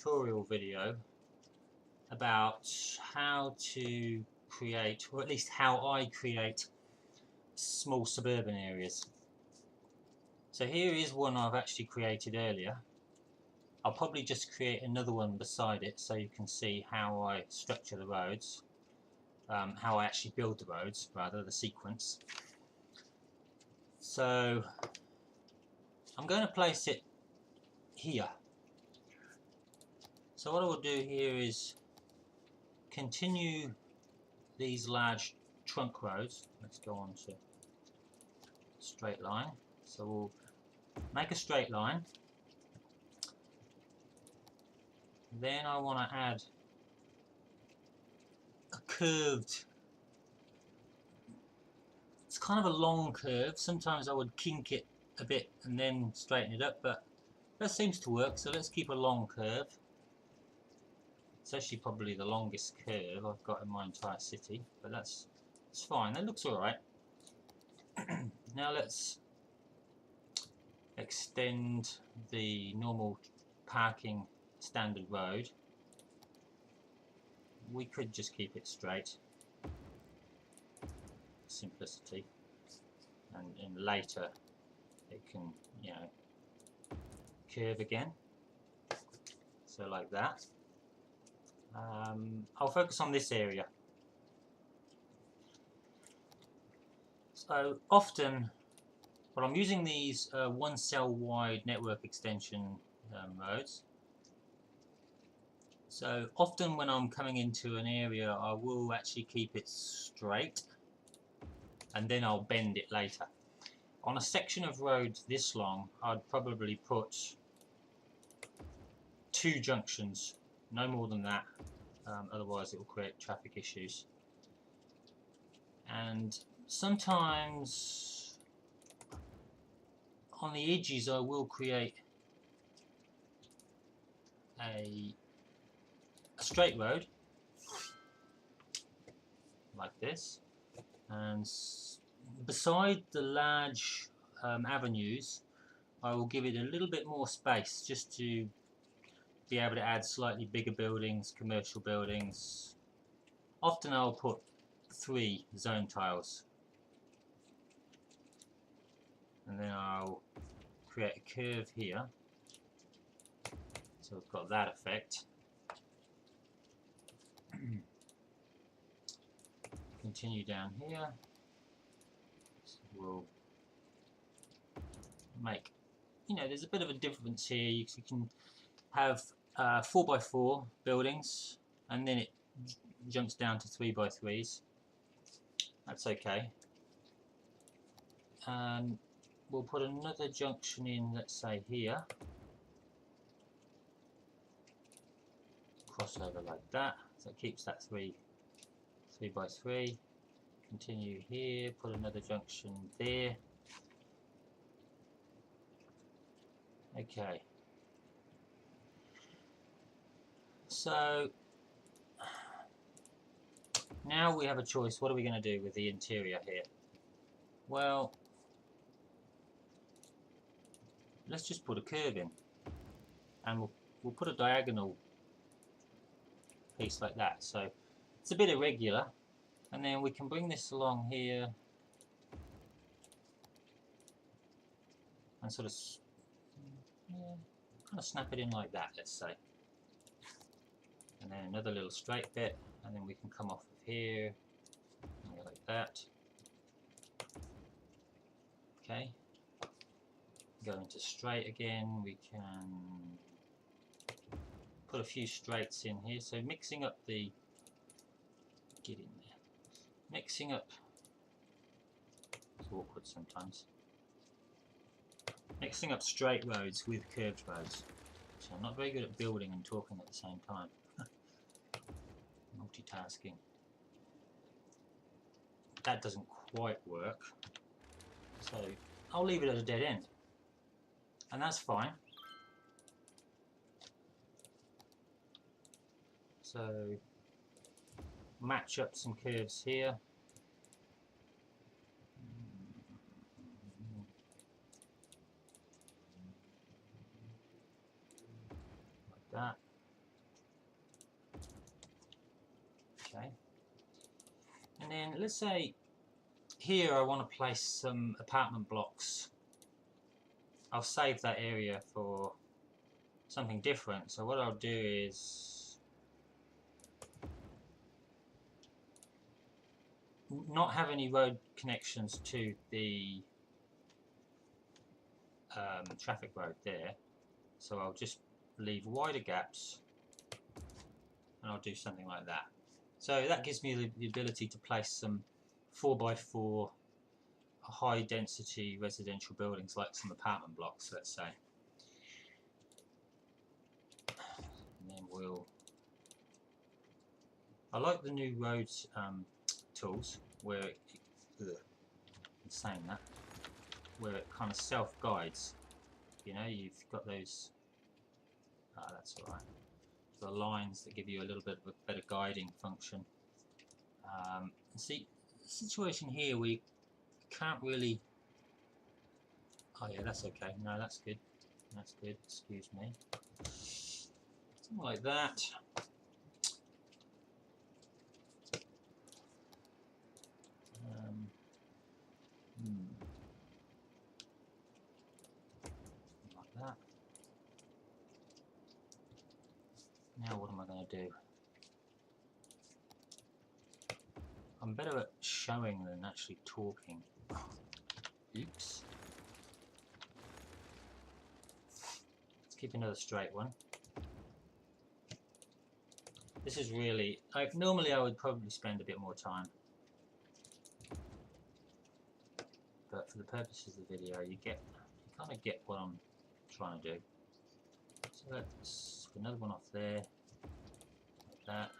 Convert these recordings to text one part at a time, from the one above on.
tutorial video about how to create, or at least how I create, small suburban areas. So here is one I've actually created earlier. I'll probably just create another one beside it so you can see how I structure the roads, how I actually build the roads, rather, the sequence. So I'm going to place it here. So what I will do here is continue these large trunk roads. Let's go on to straight line. So we'll make a straight line. Then I want to add a curved, it's kind of a long curve. Sometimes I would kink it a bit and then straighten it up, but that seems to work, so let's keep a long curve. It's actually probably the longest curve I've got in my entire city, but it's fine, that looks alright. Now let's extend the normal parking standard road. We could just keep it straight, simplicity, and later it can, you know, curve again, so like that. I'll focus on this area. So often, well, I'm using these one cell wide network extension roads. So often when I'm coming into an area, I will actually keep it straight and then I'll bend it later. On a section of road this long, I'd probably put 2 junctions, no more than that, otherwise it will create traffic issues. And sometimes on the edges I will create a straight road like this, and beside the large avenues I will give it a little bit more space, just to be able to add slightly bigger buildings, commercial buildings. Often I'll put 3 zone tiles, and then I'll create a curve here, so I've got that effect. Continue down here, so we'll make, you know, there's a bit of a difference here. You can have 4x4 buildings and then it jumps down to 3x3s. That's okay. And we'll put another junction in, let's say here, crossover like that, so it keeps that 3x3. Continue here, put another junction there. Okay, so now we have a choice. What are we going to do with the interior here? Well, let's just put a curve in, and we'll put a diagonal piece like that, so it's a bit irregular, and then we can bring this along here and sort of, yeah, kind of snap it in like that, let's say, and then another little straight bit, and then we can come off of here and go like that. Okay, go into straight again. We can put a few straights in here, so mixing up the, get in there, mixing up, it's awkward sometimes, mixing up straight roads with curved roads. So I'm not very good at building and talking at the same time. Multitasking. That doesn't quite work, so I'll leave it at a dead end, and that's fine. So match up some curves here. Like that. then let's say here I want to place some apartment blocks. I'll save that area for something different. So what I'll do is not have any road connections to the traffic road there. So I'll just leave wider gaps, and I'll do something like that. So that gives me the ability to place some 4x4 high density residential buildings, like some apartment blocks, let's say. And then I like the new roads tools where saying that, where it kind of self-guides. You know, you've got those, that's alright, the lines that give you a little bit of a better guiding function. See, the situation here, we can't really, oh yeah, that's okay, no, that's good, excuse me. Something like that. Like that. Now what am I going to do? I'm better at showing than actually talking. Oops. Let's keep another straight one. This is really, normally I would probably spend a bit more time, but for the purposes of the video, you kind of get what I'm trying to do. So let's get another one off there, like that.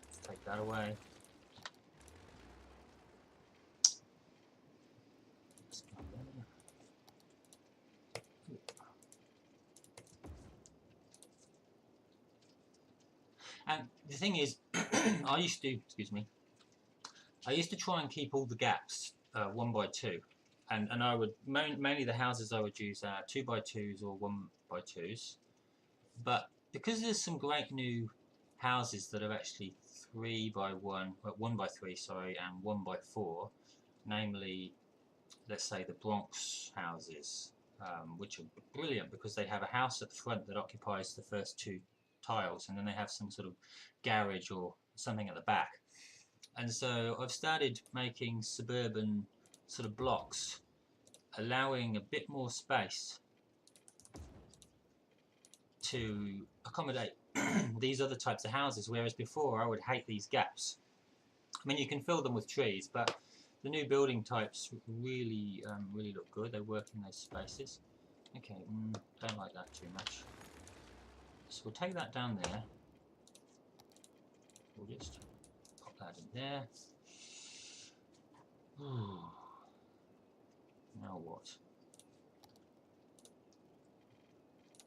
Let's take that away. And the thing is, I used to try and keep all the gaps 1x2, and I would mainly the houses I would use 2x2s or 1x2s, but because there's some great new houses that are actually 3x1, 1x3, sorry, and 1x4, namely, let's say the Bronx houses, which are brilliant because they have a house at the front that occupies the first two tiles, and then they have some sort of garage or something at the back. And so I've started making suburban sort of blocks, allowing a bit more space to accommodate these other types of houses, whereas before I would hate these gaps. I mean, you can fill them with trees, but the new building types really really look good. They work in those spaces. Okay, don't like that too much. So we'll take that down there. We'll just pop that in there. Now what?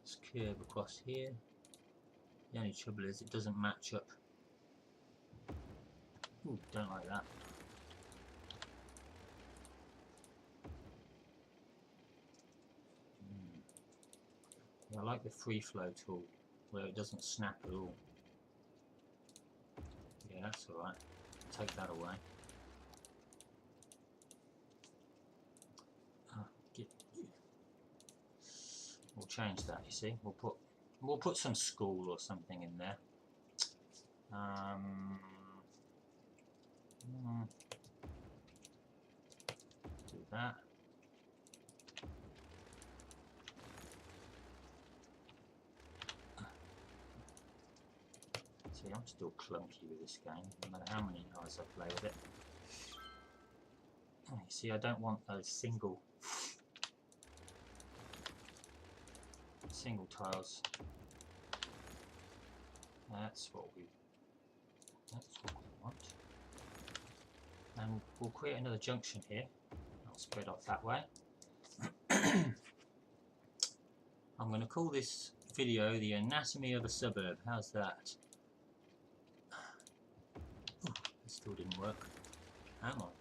Let's curve across here. The only trouble is it doesn't match up. Ooh, don't like that. Yeah, I like the free flow tool where it doesn't snap at all. Yeah, that's alright. Take that away. We'll change that, you see. We'll put some school or something in there. Do that. See, I'm still clunky with this game, no matter how many hours I play with it. Oh, you see, I don't want those single tiles. That's what we want. And we'll create another junction here. I'll spread off that way. I'm going to call this video the anatomy of a suburb. How's that? Ooh, it still didn't work. Hang on.